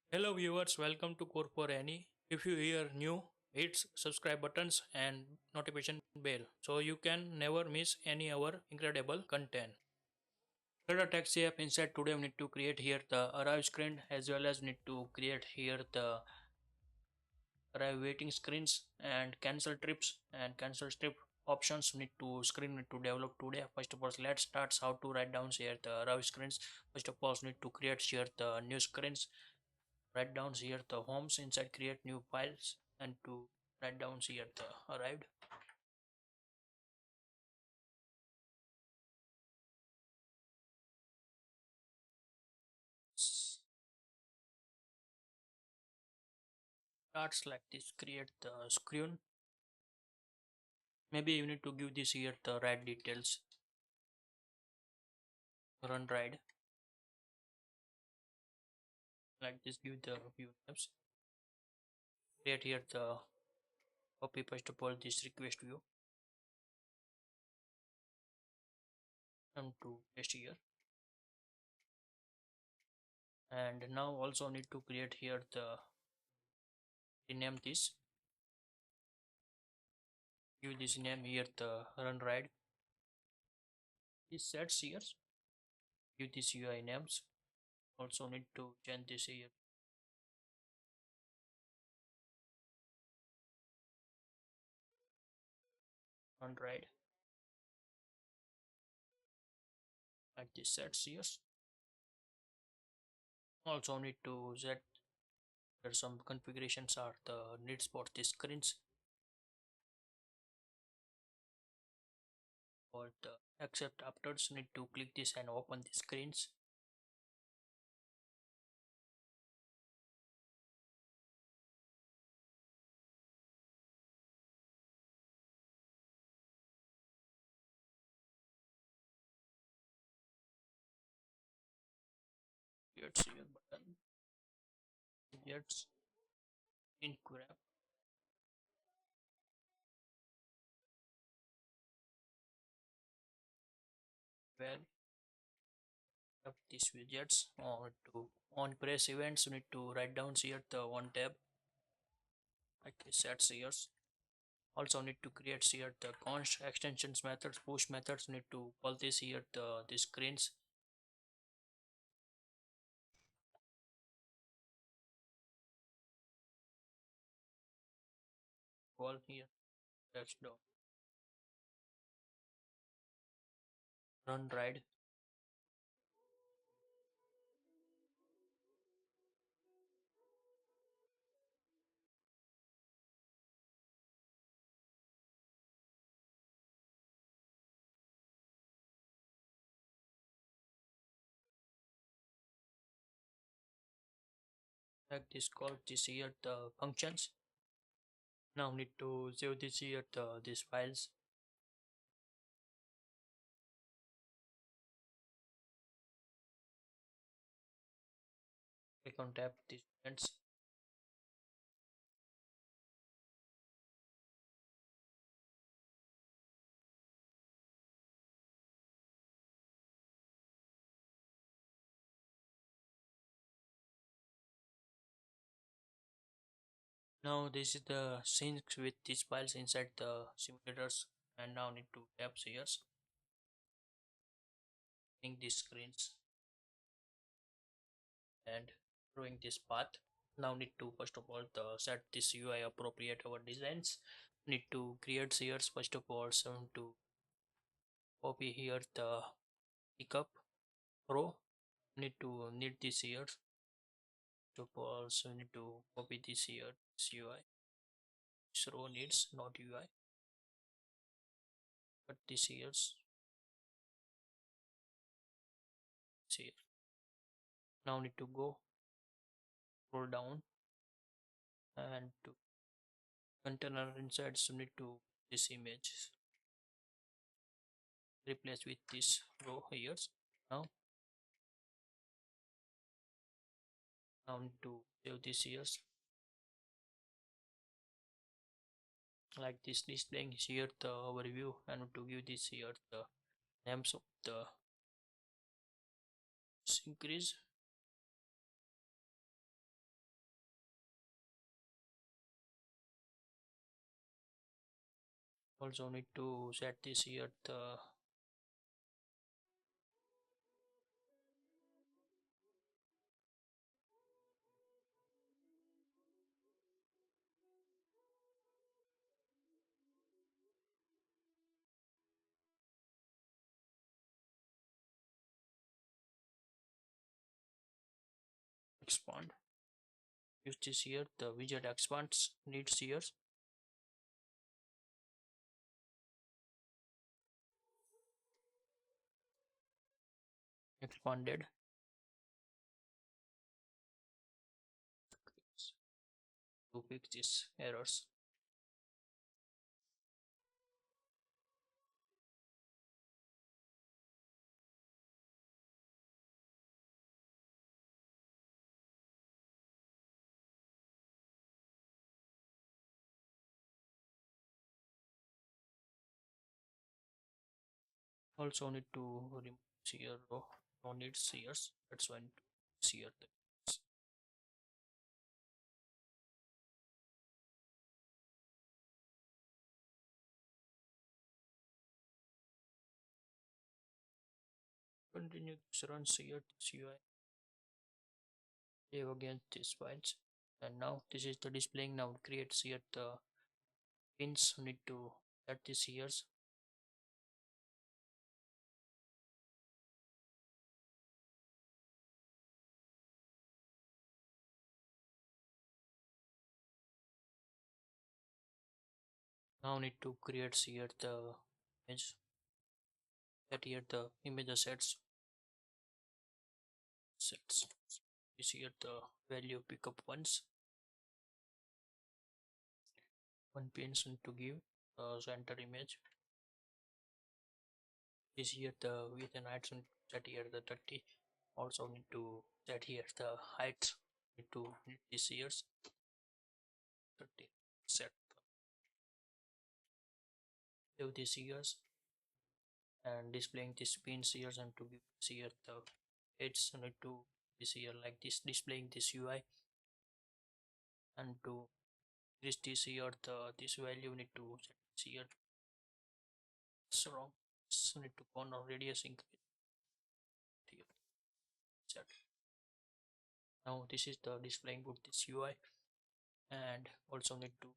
Hello viewers, welcome to CodeForAny. If you are new, hit subscribe buttons and notification bell so you can never miss any our incredible content. Flutter Taxi App inside today we need to create here the arrive screen as well as need to create here the arrive waiting screens and cancel trips and cancel trip options need to screen need to develop today. First of all, let's start how to write down here the arrive screens. First of all, need to create here the new screens. Write down here the homes inside create new files and to write down here the arrived. Starts like this, create the screen. Maybe you need to give this here the right details. Run ride like this, give the view names. Create here the copy first of all this request view and to paste here. And now also need to create here the rename this, give this name here the run ride. This sets here, give this UI names. Also need to change this here run ride at this sets here. Also need to set there some configurations are the needs for the screens or the accept afterwards need to click this and open the screens. Here's your button. Here's in grab. Well, up these widgets or to on press events you need to write down here the one tab like sets here. Also need to create here the const extensions methods push methods need to call this here the screens call here that's the run ride. Like this call this here the functions. Now need to save this here these files. Click on tab these events. Now this is the syncs with these files inside the simulators and now need to tab here. Link these screens and drawing this path. Now need to first of all set this UI appropriate our designs. Need to create here first of all some to copy here the pickup row. Need this here. First of all, so need to copy this here this UI. This row needs not UI. But this here's here. Now need to go scroll down and to container inside so need to this image replace with this row here. Now need to save this here like this displaying here the overview and to give this here the names of the increase Also need to set this here the expand. Use this here the widget expands needs here expanded to fix these errors. Also need to remove here row, no needs here. That's when here the continue this runs here this UI save against these files. And now this is the displaying now creates here the pins need to set this here. Now need to create here the image that here the image sets is here the value pickup once one pins need to give center image is here the width and height set here the 30. Also need to set here the height need to need this years 30 set save this years and displaying this pins here and to give this here the heads need to this here like this displaying this UI and to this here the this value need to set this here it's wrong so need to corner radius increase here set. Now this is the displaying good this UI and also need to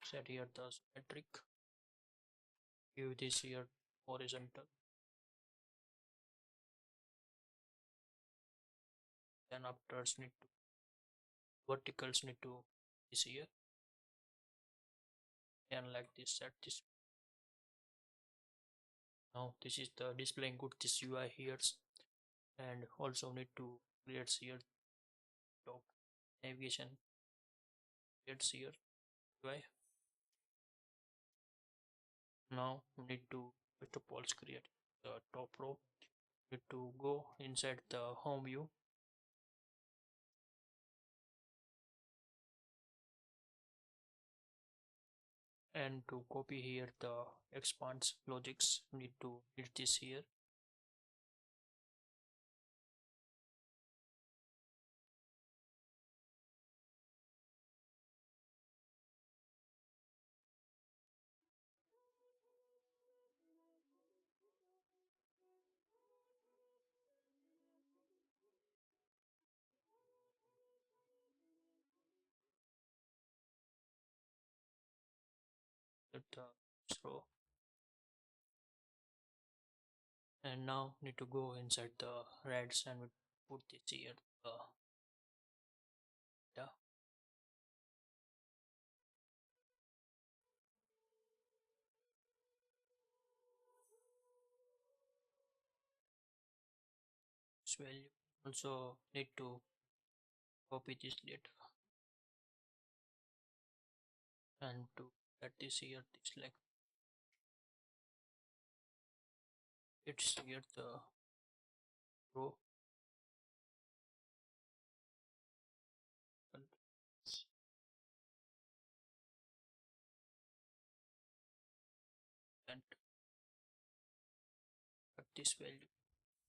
set here the symmetric give this here horizontal then after need to verticals need to this here and like this set this. Now this is the displaying good this UI here and also need to create here top navigation creates here UI. Now we need to first of all create the top row need to go inside the home view and to copy here the expands logics need to hit this here at the row and now need to go inside the reds and we put this here data this value also need to copy this data and to get this here this like it's here the row and at this value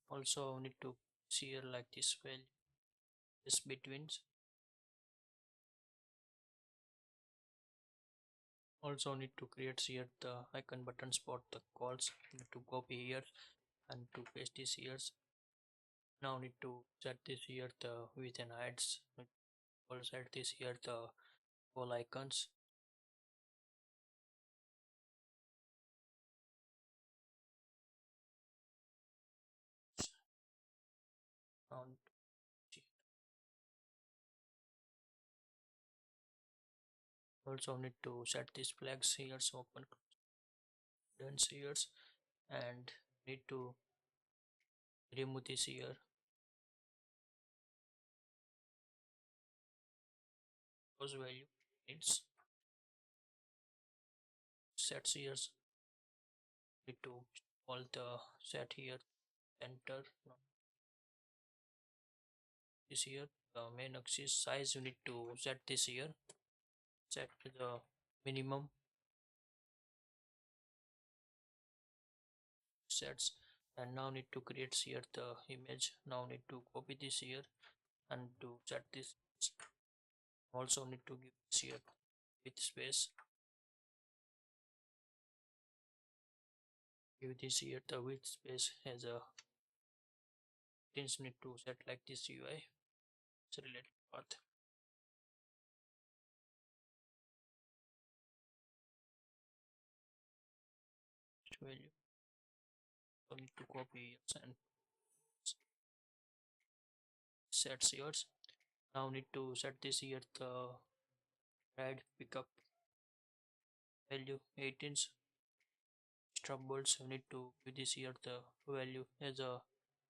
also need to see here like this value this between Also need to create here the icon buttons for the calls. Need to copy here and to paste this here. Now need to set this here the width and heights. Also set this here the all icons. Now also need to set these flags here, so open done here, and need to remove this here. Those value needs sets here. Need to all the set here, enter this here. The main axis size you need to set this here, set to the minimum sets, and now need to create here the image. Now need to copy this here and to set this. Also need to give this here with space. Give this here the width space as a things need to set like this UI. It's related path. Value. So need to copy and set yours. Now need to set this here the ride pickup value 18 bolts. You need to give this here the value as a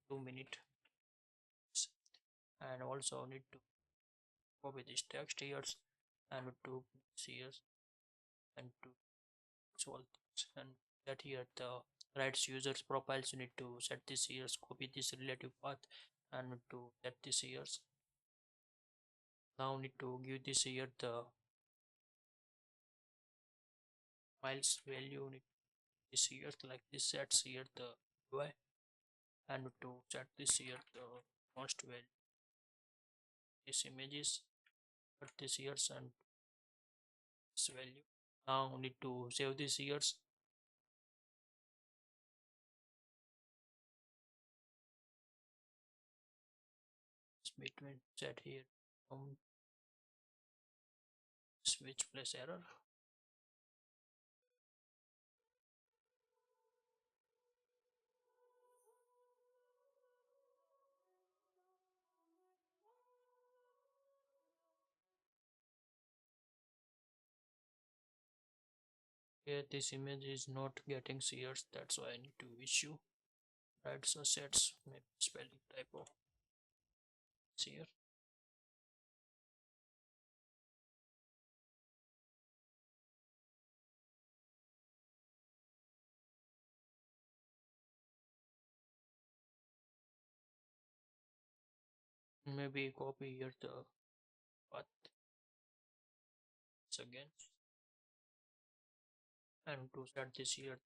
2 minute, and also need to copy this text here and to here and to solve this, and that here the rights users profiles. You need to set this here, copy this relative path and to set this here. Now need to give this here the files value. Need this here like this, sets here the UI, and to set this here the most value this images, put this here and this value. Now need to save this here. Between set here switch plus error. Here this image is not getting sears, that's why I need to issue. Right, so sets maybe spelling typo here. Maybe copy here the path again, and to set this here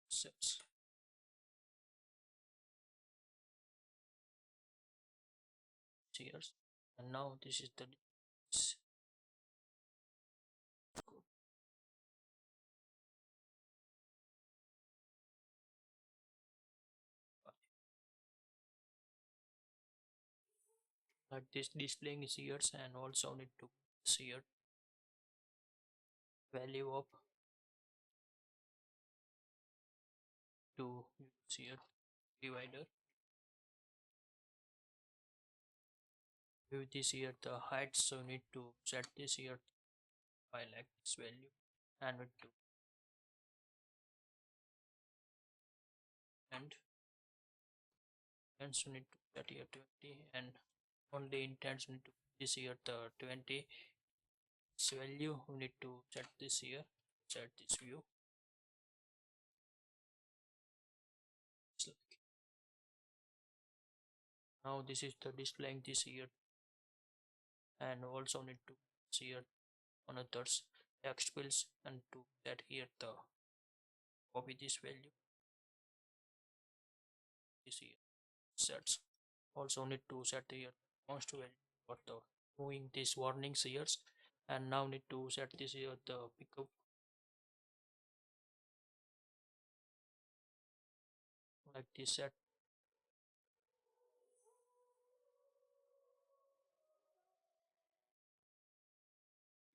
sets here, and now this is the like this displaying is here, and also need to see here value of to see here divider. With this here the height, so need to set this here by like this value, and with to and so need to set here 20, and only intents need to this here the 20 value. We need to set this here, set this view. Now this is the displaying this here, and also need to see here on others text fields, and to set here the copy this value this here sets. Also need to set here most value for the moving these warnings here, And now need to set this here the pickup like this. Set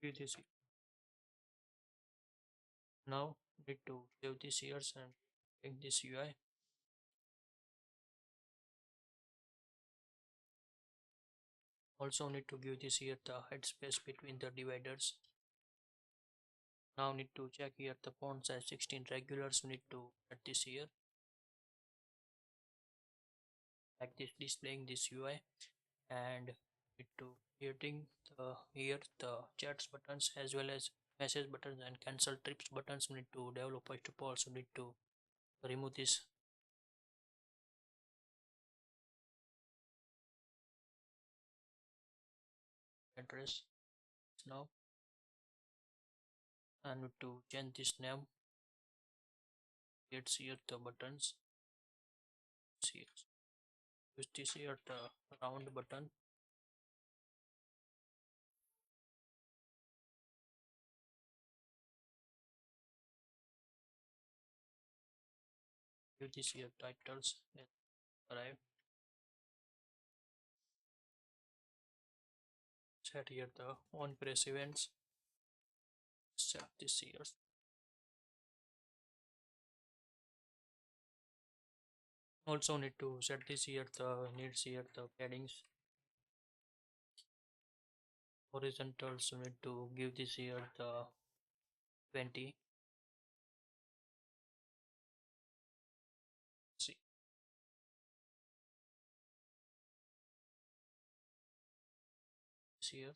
this. Now need to save this here and take this UI. Also need to give this here the height space between the dividers. Now need to check here the font size 16 regulars. Need to add this here like this, displaying this UI. And need to creating the here the chats buttons as well as message buttons and cancel trips buttons. We need to develop first of all, so need to remove this address now, and need to change this name. It's here the buttons. See, use this here the round button. Use this here titles. Arrive. Set here the on press events. Set this here. Also need to set this here the needs here the paddings. Horizontal, so need to give this here the 20. See this here,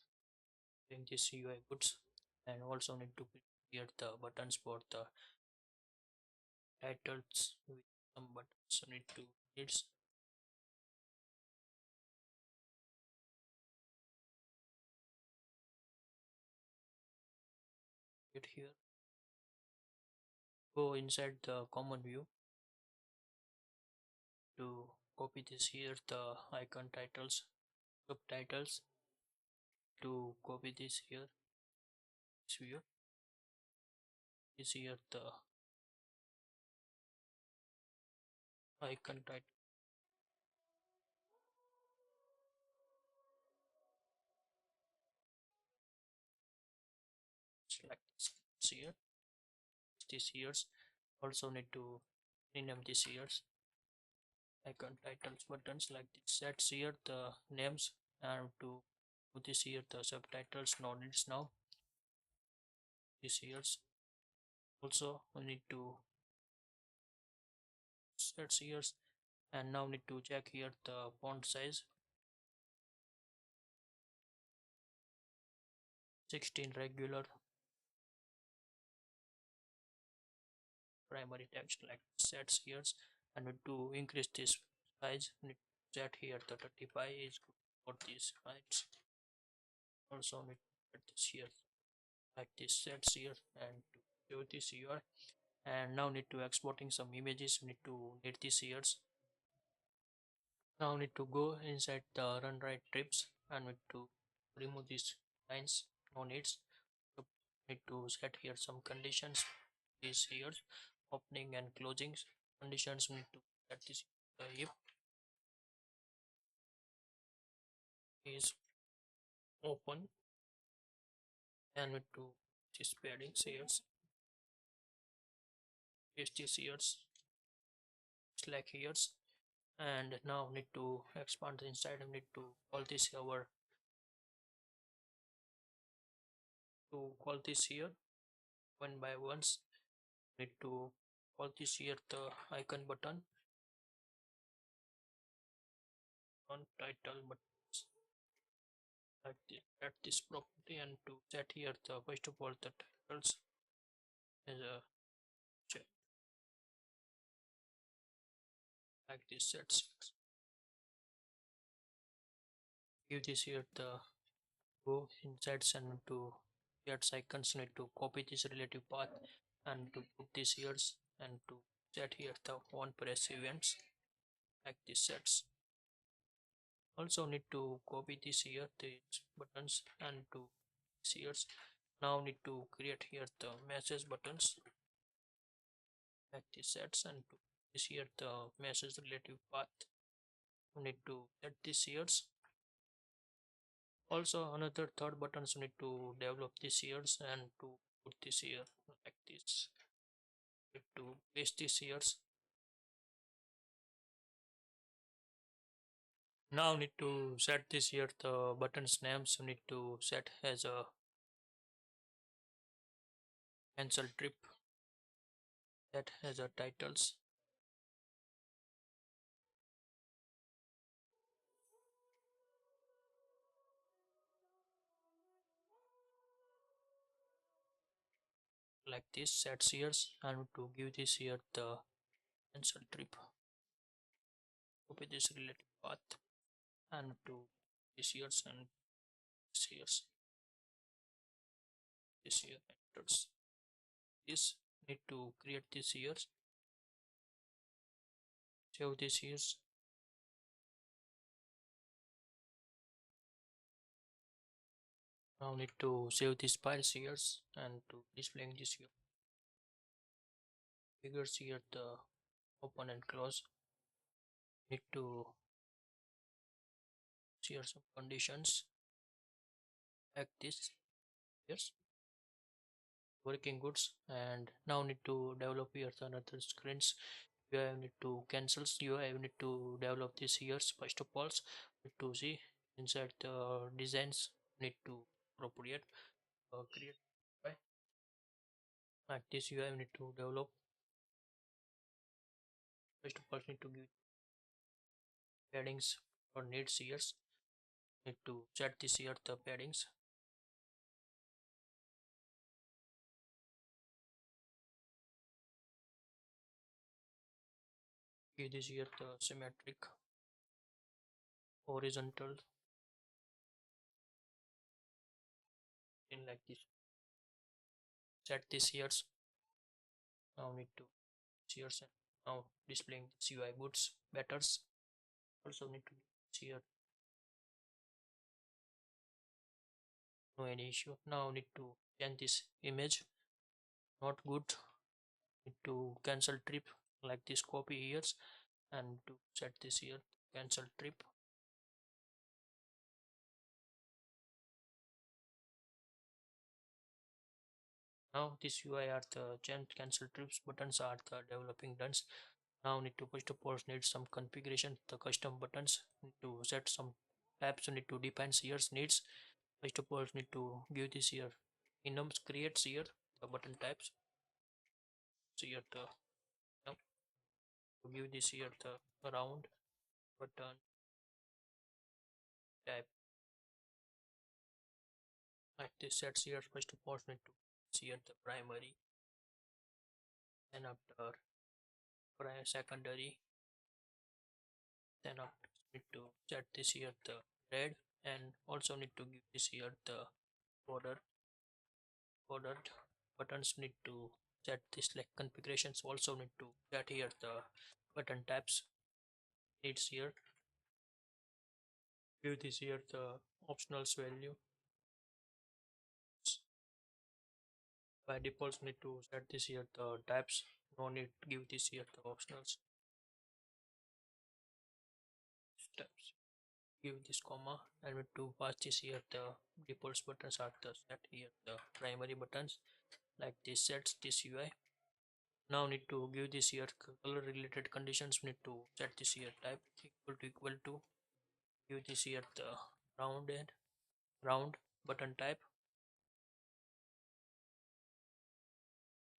doing this UI goods, and also need to create the buttons for the titles with some buttons. So need to needs it here. Go inside the common view to copy this here the icon titles, subtitles, to copy this here, this view, this here the icon title like this here, this here's. Also need to rename this here's icon titles buttons like this. Sets here the names, and to put this here the subtitles now needs now this here's. Also we need to set here, and now need to check here the font size 16 regular primary text like sets here, and need to increase this size. Need to set here the 35 is good for these heights. Also need to set this here like this sets here, and to show this here. And now need to exporting some images. We need to need this here. Now need to go inside the run write trips, and need to remove these lines, no needs. So need to set here some conditions. This here opening and closing conditions. We need to set this if is open, and need to this padding here, paste this here slack here. And now need to expand the inside, and need to call this our to call this here one by ones. Need to call this here the icon button on title buttons like this. Add this property, and to set here the first of all the titles as a check like this. Sets give this here the go inside, and to get icons. Need to copy this relative path, and to put this here, and to set here the on press events like this sets. Also need to copy this here these buttons, and to here. Now need to create here the message buttons like this sets, and to this here the message relative path. You need to set this here. Also another third buttons you need to develop this here and to put this here like this. Need to paste this here. Now need to set this here the buttons names. You need to set as a cancel trip, that has a titles, like this sets here, and to give this here the cancel trip, copy this related path and to this here and this here, this here enters this. Need to create this here, save this here. Now need to save this files here and to displaying this here figures here the open and close. Need to share some conditions like this. Yes, working goods. And now need to develop here another screens. You have need to cancel, you have need to develop this here. First of all, need to see inside the designs, need to appropriate create right like this. You have need to develop. First of all, need to give paddings or needs here. Need to set this here the paddings. Give this here the symmetric, horizontal, in like this. Set this here. Now need to here and now displaying this UI boots betters. Also need to here, no any issue. Now need to change this image, not good. Need to cancel trip like this, copy here and to set this here cancel trip. Now this UI are the change cancel trips buttons are the developing done. Now need to first of all need some configuration, the custom buttons. Need to set some tabs, need to define here needs. First of all need to give this here enums creates here the button types. So here the now to give this here the round button type like this sets here. First of all need to see here the primary, then after secondary, then after need to set this here the red, and also need to give this here the bordered buttons. Need to set this like configurations. Also need to set here the button types needs here. Give this here the optionals value. By default need to set this here the types, no need to give this here the optionals steps. Give this comma and need to pass this here the defaults buttons are the set here the primary buttons like this sets this UI. Now need to give this here color related conditions. Need to set this here type equal to give this here the round button type,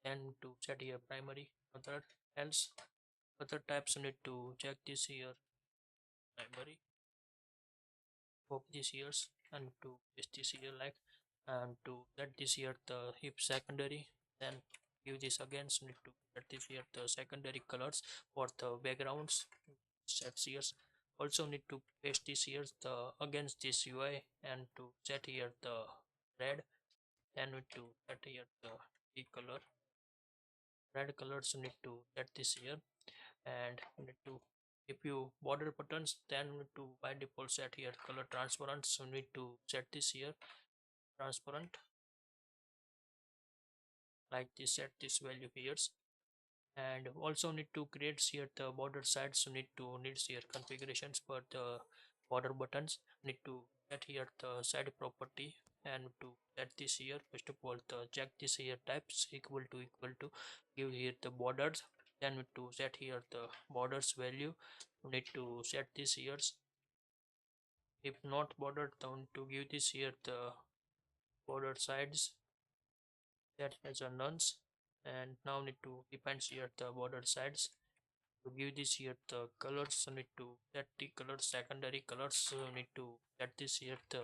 and to set here primary other else other types. Need to check this here primary, copy this here and to paste this here like, and to set this here the if secondary, then give this again. So need to set this here the secondary colors for the backgrounds sets here. Also need to paste this here the against this UI and to set here the red, then need to set here the color red colors. Need to set this here, and need to if you border buttons, then need to by default set here color transparent. So need to set this here transparent like this. Set this value here, and also need to create here the border sides. Needs here configurations for the border buttons. Need to set here the side property, and to set this here, first of all the check this here types equal to give here the borders. Then need to set here the borders value. Need to set this here. If not bordered, then to give this here the border sides that as a nuns. And now need to depends here the border sides. To give this here the colors, so need to set the colors, secondary colors. So need to set this here the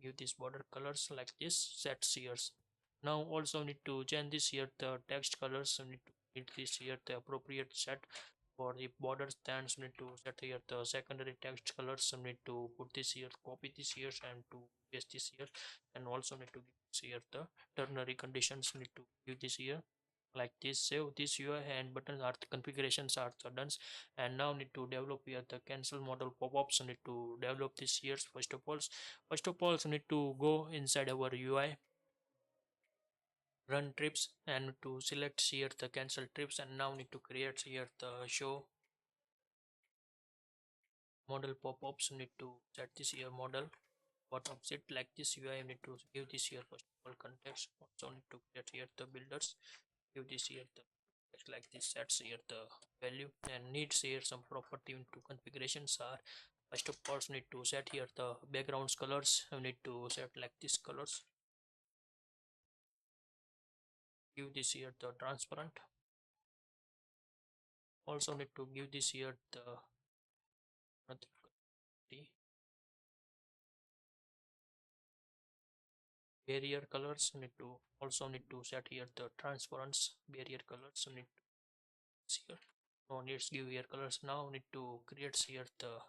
give this border colors like this. Set here. Now also need to change this here the text colors. So need to give this here the appropriate set for the border stands. Need to set here the secondary text colors. So need to put this here, copy this here, and to paste this here. And also need to give this here the ternary conditions. Need to give this here like this. Save this UI and buttons are the configurations are the done. And now need to develop here the cancel model pop-ups. So need to develop this here. First of all need to go inside our UI, run trips, and to select here the cancel trips. And now need to create here the show model pop-ups. Need to set this here model bottom set like this. UI need to give this here first of all context. Also need to create here the builders. Give this here the text like this. Sets here the value, and needs here some property into configurations are first of all need to set here the backgrounds colors. We need to set like this colors. Give this here the transparent. Also need to give this here the barrier colors. Need to also need to set here the transparency barrier colors. Need to here. No needs give here colors. Now need to create here the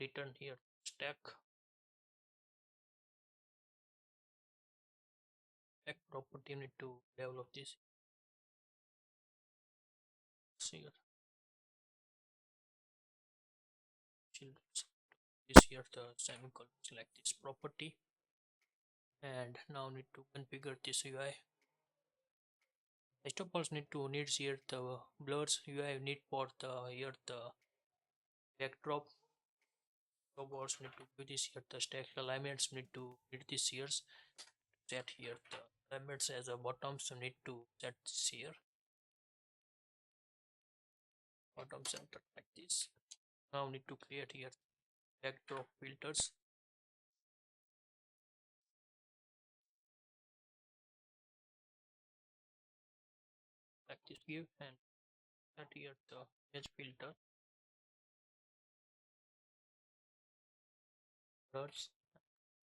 return here stack property. Need to develop this here this here the semicolons like this property. And now need to configure this UI. First of all needs here the blurs. UI need for the here the backdrop. Robots need to do this here the stack alignments. Need to read this here. Set here the alignments as a bottom. So need to set this here bottom center like this. Now need to create here backdrop filters like this. Give and set here the edge filter blurs.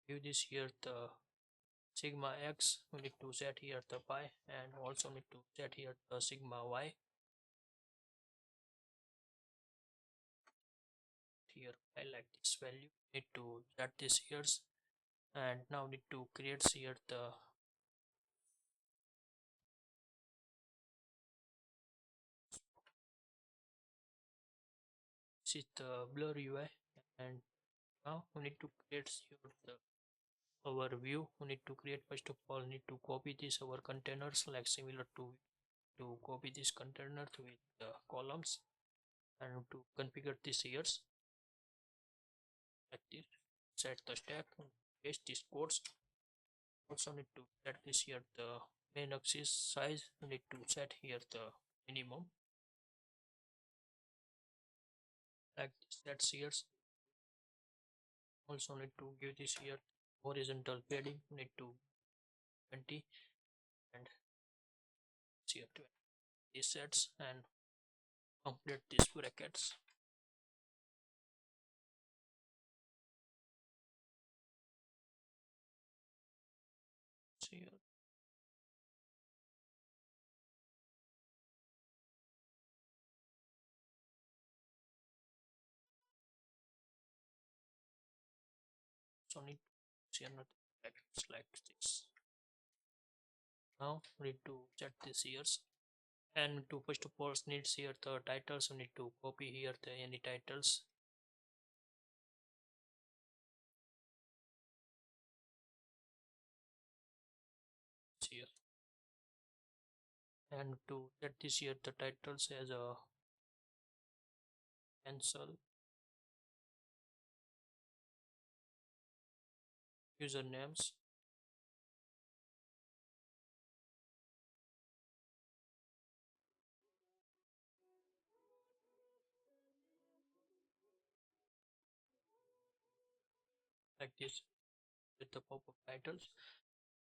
Give this here the sigma x. We need to set here the pi, and also need to set here the sigma y. Here I like this value. Need to set this here, and now need to create here the this is the blur UI. And now we need to create here the our view. We need to create first of all need to copy this our containers like similar to copy this container with the columns, and to configure this here like this. Set the stack, paste this codes. Also need to set this here the main axis size. Need to set here the minimum like this. That's here. Also need to give this here horizontal padding. Need to 20 and here 20 these sets, and complete these brackets. Here so need to see another brackets like this. Now need to set this here, and to first of all needs here the titles. We need to copy here the any titles. and to set this here the titles as a cancel usernames like this with the pop-up titles.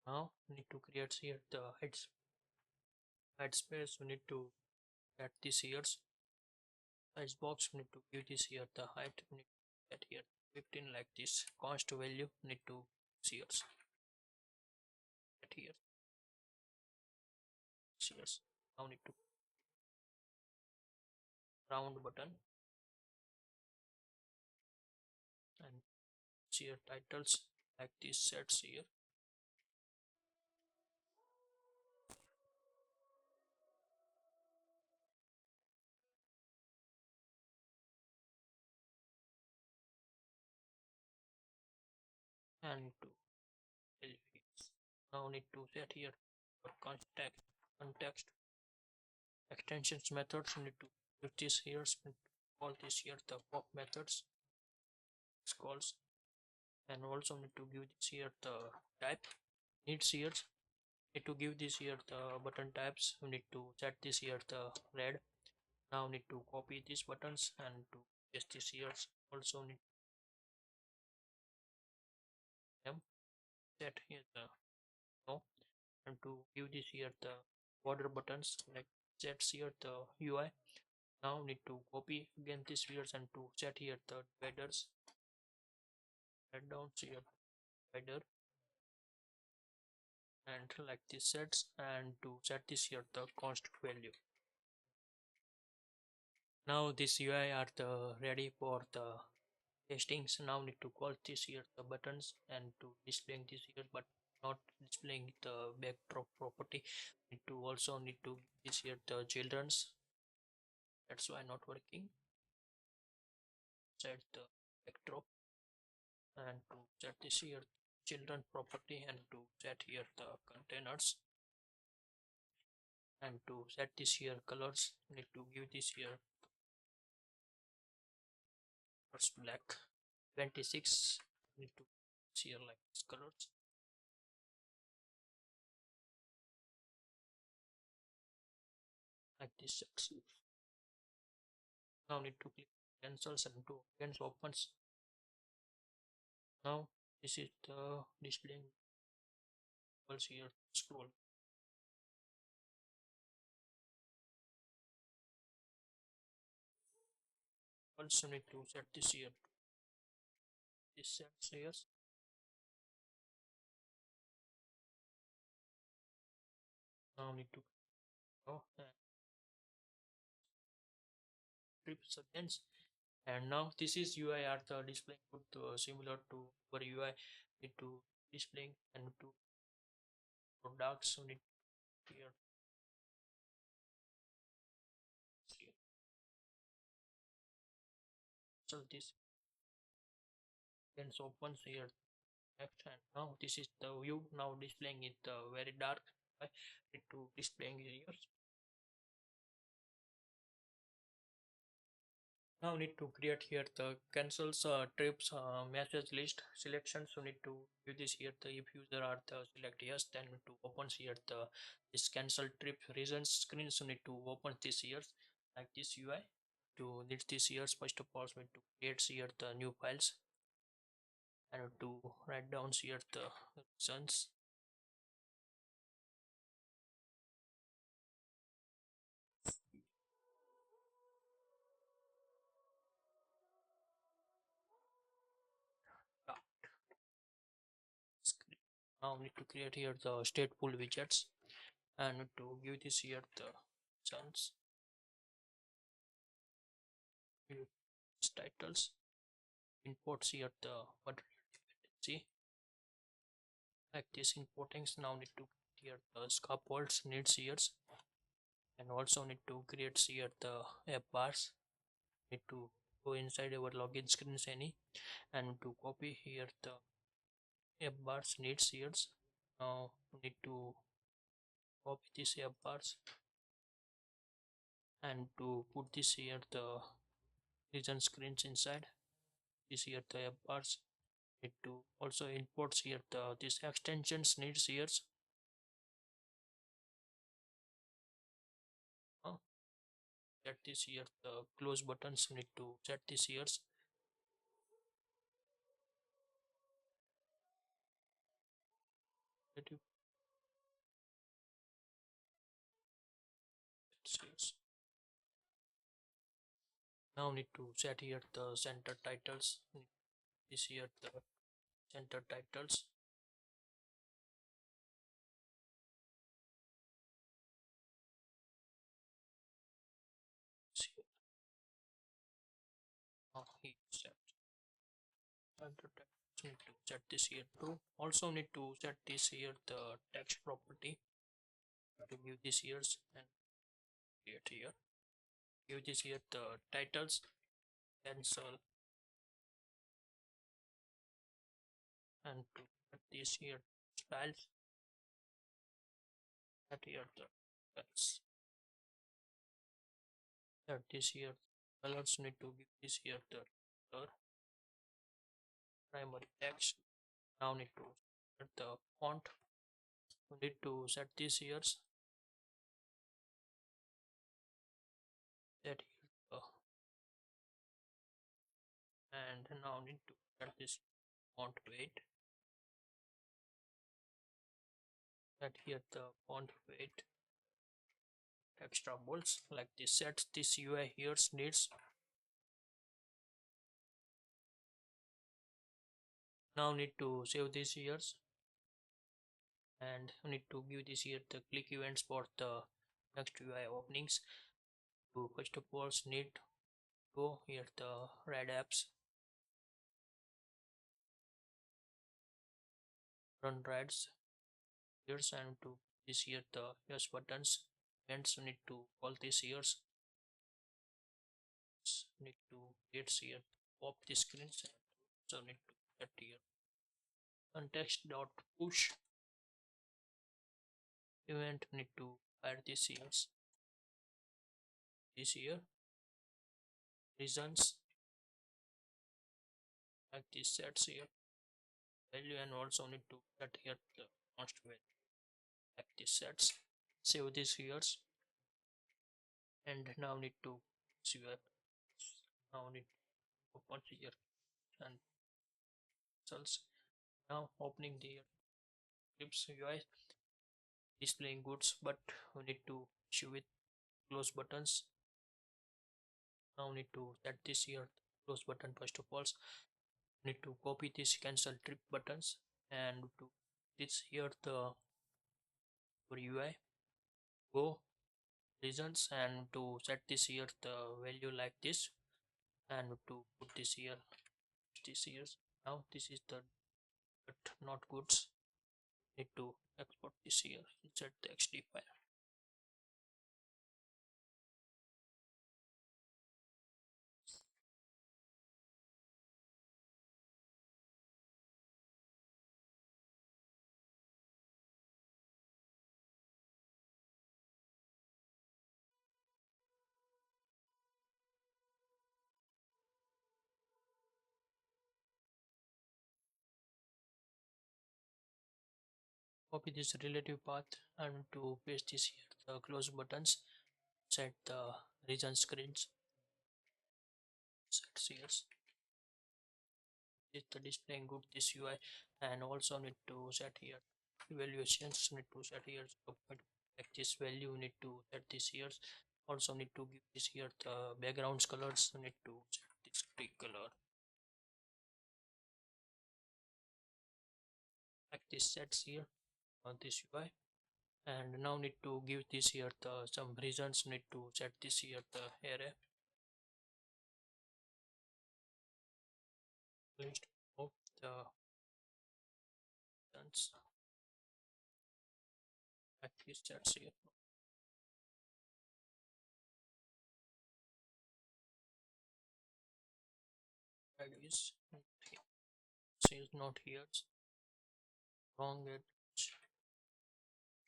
Now need to create here the height space. We need to add this here size box. We need to give this here the height. We need to add here 15 like this. Const value need to here add here here. Now need to round button and here titles like this sets here and to LVs. Now need to set here for context extensions methods. We need to use this here. Call this here the pop methods calls, and also need to give this here the type needs here. Need to give this here the button types. We need to set this here the red. Now need to copy these buttons and to paste this here. Also need them set here the no, and to give this here the border buttons like sets here the UI. Now need to copy again this here and to set here the dividers. Write down here divider and like this sets, and to set this here the const value. Now this UI are the ready for the testing. So now need to call this here the buttons and to displaying this here but not displaying the backdrop property. Need to also need to this here the children's, that's why not working. Set the backdrop and to set this here children property and to set here the containers and to set this here colors. Need to give this here first black 26. Need to here like this colors like this sets. Now need to click cancels and to again opens. Now this is the displaying here scroll. Also need to set this here this sets here. Now need to go and 3 seconds, and now this is UI are the displaying similar to our UI. Need to displaying and to products. So need here so this can opens here next, and now this is the view. Now displaying it very dark. I need to displaying here. Now need to create here the cancels trips message list selection. So need to do this here the if user are the select yes, then to open here the this cancel trip reasons screen. So need to open this here like this UI. To need this here first of all we need to create here the new files and to write down here the reasons. Now we need to create here the stateful widgets and to give this here the sons titles imports here the what dependency like this importing. Now need to here the scaffolds needs here and also need to create here the app bars. Need to go inside our login screens any and to copy here the app bars needs here. Now need to copy this app bars And to put this here the region screens inside this here the app bars, need to also import here the this extensions needs here. uh, Set this here the close buttons need to set this here. That you set here. Now need to set here the center titles. This here the center titles. See, he set center titles. Need to set this here too. Also need to set this here the text property to give this years and create here. Give this here the titles, cancel, and to set this here styles. Set here the styles. Set this here colors. Need to give this here the color primary text. Now need to set the font. We need to set this here. Set here and now need to set this font weight. Set here the font weight extra bolts like this. Set this UI here needs. Now need to save this here and need to give this here the click events for the next UI openings. To first of all need go here the red apps, run reds here's, and to this here the yes buttons and need to call this here's, need to get here pop the screens, so need to get here context dot push event. Need to add this here reasons like this sets here value, and also need to set here the const value like this sets. Save this here and now need to see now need to open here and results. Now opening the Eclipse UI displaying goods, but we need to issue with close buttons. Now need to set this here close button. First of all need to copy this cancel trip buttons and to this here the for UI go reasons, and to set this here the value like this, and to put this here now this is the but not goods. Need to export this here inside the XD file. Copy this relative path and to paste this here the close buttons. Set the region screens. Set here is the displaying good this UI, and also need to set here evaluations. Need to set here like this value. Need to set this here. Also need to give this here the backgrounds colors. Need to set this gray color like this sets here on this UI. And now need to give this here the some reasons. Need to set this here the array list of the reasons like this sets here. Values is not here, wrong at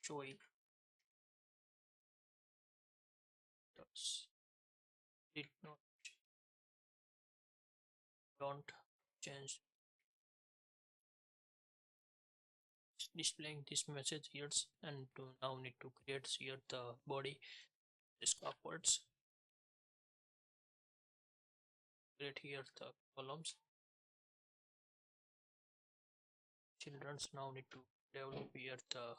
showing did not don't change displaying this message here, and to now need to create here the body this upwards, create here the columns. Children's now need to develop here the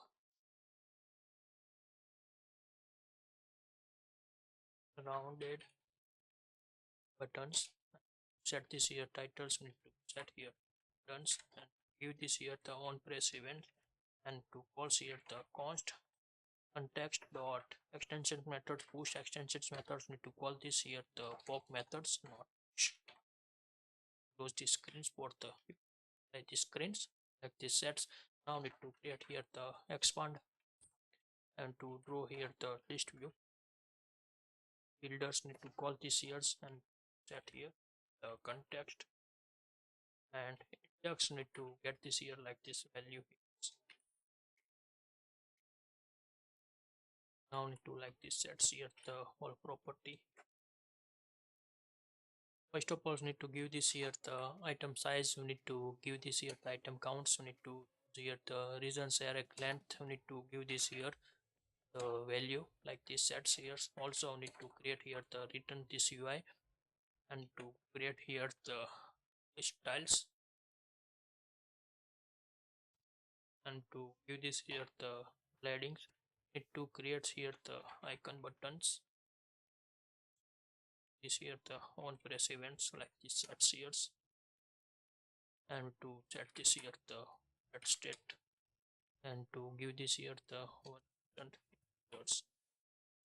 rounded buttons. Set this here titles, need to set here buttons and give this here the on press event, and to call here the const context dot extension methods push extensions methods need to call this here the pop methods, not close the screens for the like the screens like this sets. Now need to create here the expand and to draw here the list view. Builders need to call this here and set here the context, and index need to get this here like this value. Now need to like this sets here the whole property. First of all, need to give this here the item size. We need to give this here the item counts. We need to here the regions array length. We need to give this here the value like this sets here. Also need to create here the return this UI, and to create here the styles, and to give this here the headings. Need to create here the icon buttons. This here the on press events like this sets here, and to set this here the at state, and to give this here the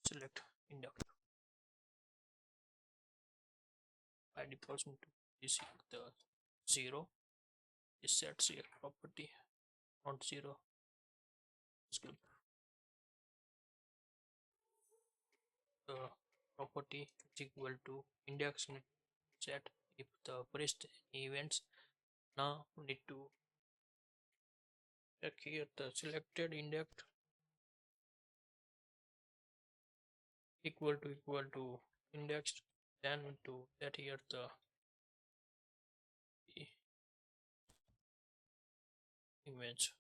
select index by default to this here the 0 is sets here property not 0 is good. The property is equal to index set if the pressed events. Now we need to check here the selected index equal to index, then to set here the image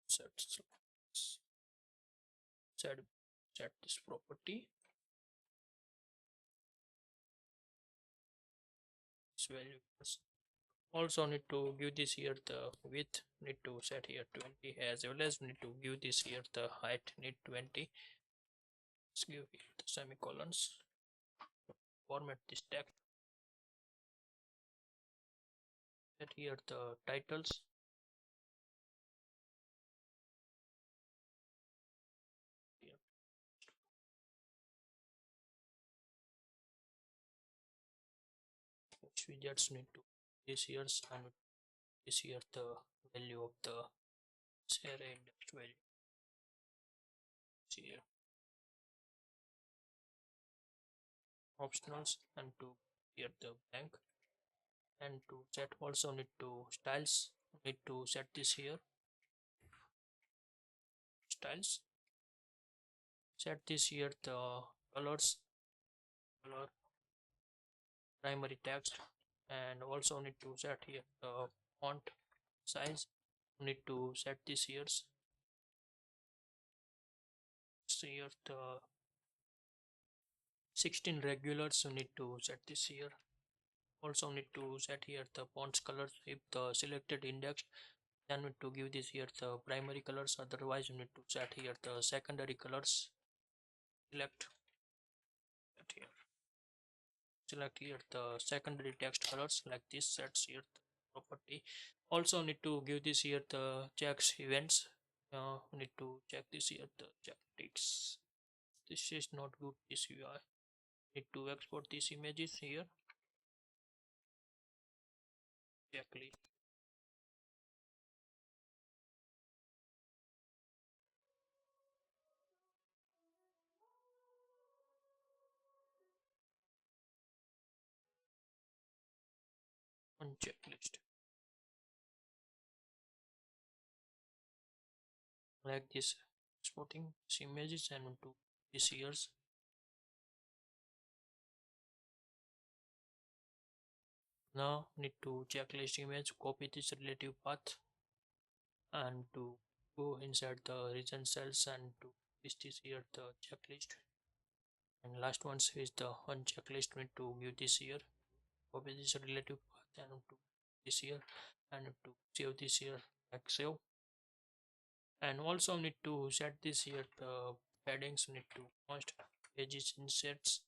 set this property this value. Also need to give this here the width, need to set here 20, as well as need to give this here the height, need 20. Let's give here the semicolons, format this text, set here the titles, here which we just need to this here, and this here the value of the array index value here optionals, and to here the blank, and to set also need to styles, need to set this here styles, set this here the color primary text, and also need to set here the font size. Need to set this here the 16 regulars. You need to set this here. Also need to set here the fonts colors if the selected index, then need to give this here the primary colors, otherwise you need to set here the secondary colors. Select here the secondary text colors like this sets here the property. Also need to give this here the checks events. Need to check this here the check ticks. This is not good, this UI. Need to export these images here. Checklist. On checklist. Like this, exporting these images and to this years. Now need to checklist image, copy this relative path and to go inside the region cells and to this is here the checklist. And last one is the unchecklist. Need to give this here, copy this relative path and to this here and to save this here like save. And also need to set this here the paddings, need to const pages insets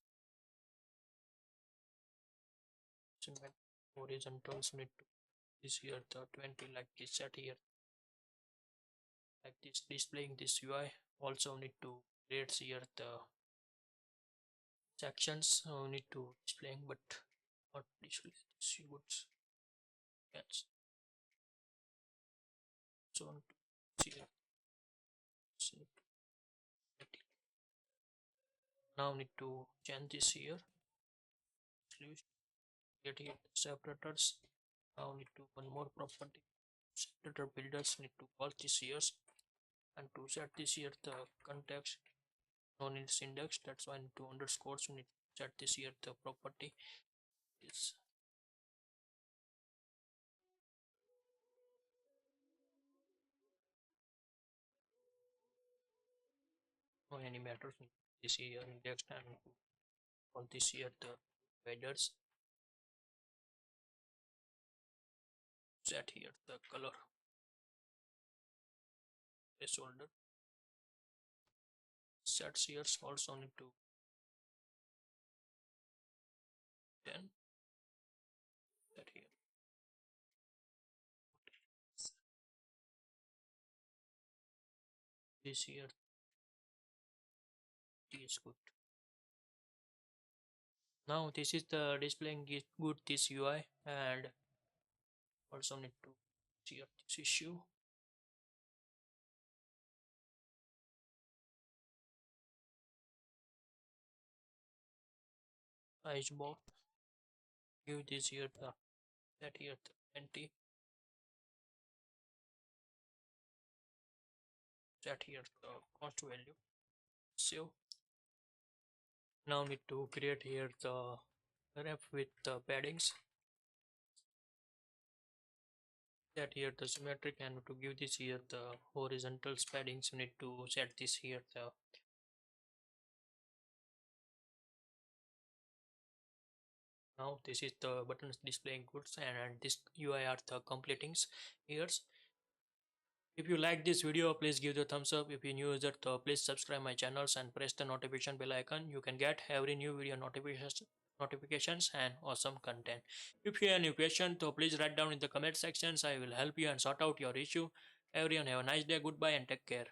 horizontals, need to this here the 20 like this set here like this displaying this UI. Also need to create here the sections, need to displaying but not display this goods. Yes, so here now need to change this here get here separators. Now need to one more property separator builders, need to call this here and to set this here the context no needs index, that's why I need to underscores, we need to set this here the property is no any matters, this here index and call this here the headers, set here the color placeholder, sets here also need to 10 set here this here is good. Now this is the displaying it good this UI and also need to see this issue. Icebox give this here the that here the 20 set here the cost value so now need to create here the ref with the paddings, set here the symmetric and to give this here the horizontal paddings you need to set this here the now this is the buttons displaying goods and this UI are the completings here. If you like this video, please give the thumbs up. If you're new user, so please subscribe my channels and press the notification bell icon. You can get every new video notifications and awesome content. If you have any question, so please write down in the comment sections. I will help you and sort out your issue. Everyone have a nice day. Goodbye and take care.